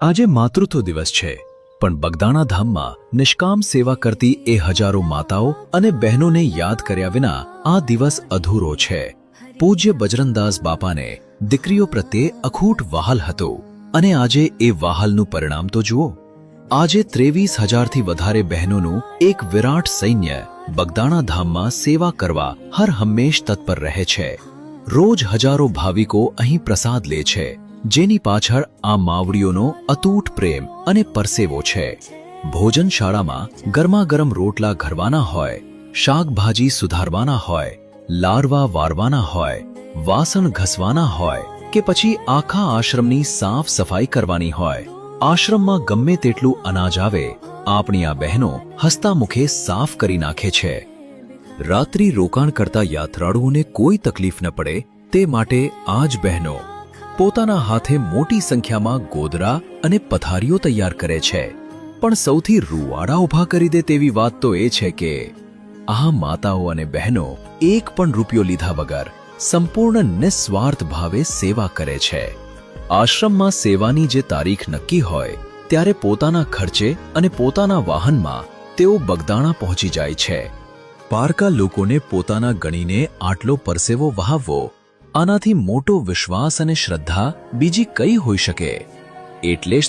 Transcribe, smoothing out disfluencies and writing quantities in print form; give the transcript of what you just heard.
આજે માતૃત્વ દિવસ છે, પણ બગદાણા ધામમાં નિષ્કામ સેવા કરતી એ હજારો માતાઓ અને બહેનોને યાદ કર્યા વિના આ દિવસ અધૂરો છે. પૂજ્ય બજરંગદાસ બાપાને દીકરીઓ પ્રત્યે અખૂટ વહાલ હતો, અને આજે એ વહાલનું પરિણામ તો જુઓ. આજે 23,000થી વધારે બહેનોનું એક વિરાટ સૈન્ય બગદાણા ધામમાં સેવા કરવા હર હંમેશ તત્પર રહે છે. રોજ હજારો ભાવિકો અહીં પ્રસાદ લે છે, જેની પાછળ આ માવડીઓનો અતૂટ પ્રેમ અને પરસેવો છે. ભોજનશાળામાં ગરમાગરમ રોટલા ઘરવાના હોય, શાકભાજી સુધારવાના હોય, લારવા વારવાના હોય, વાસણ ઘસવાના હોય કે પછી આખા આશ્રમની સાફ સફાઈ કરવાની હોય, આશ્રમમાં ગમે તેટલું અનાજ આવે, આપણી આ બહેનો હસતા મુખે સાફ કરી નાખે છે. રાત્રિ રોકાણ કરતા યાત્રાળુઓને કોઈ તકલીફ ન પડે તે માટે આ જ બહેનો પોતાના હાથે મોટી સંખ્યામાં ગોદરા અને પથારીઓ તૈયાર કરે છે. પણ સૌથી રૂવાડા ઊભા કરી દે તેવી વાત તો એ છે કે આ માતાઓ અને બહેનો એક પણ રૂપિયો લીધા વગર સંપૂર્ણ નિસ્વાર્થ ભાવે સેવા કરે છે. આશ્રમમાં સેવાની જે તારીખ નક્કી હોય ત્યારે પોતાના ખર્ચે અને પોતાના વાહનમાં તેઓ બગદાણા પહોંચી જાય છે. પારકા લોકોને પોતાના ગણીને આટલો પરસેવો વહાવવો, આનાથી મોટો વિશ્વાસ અને શ્રદ્ધા બીજી કઈ હોઈ શકે? એટલે જ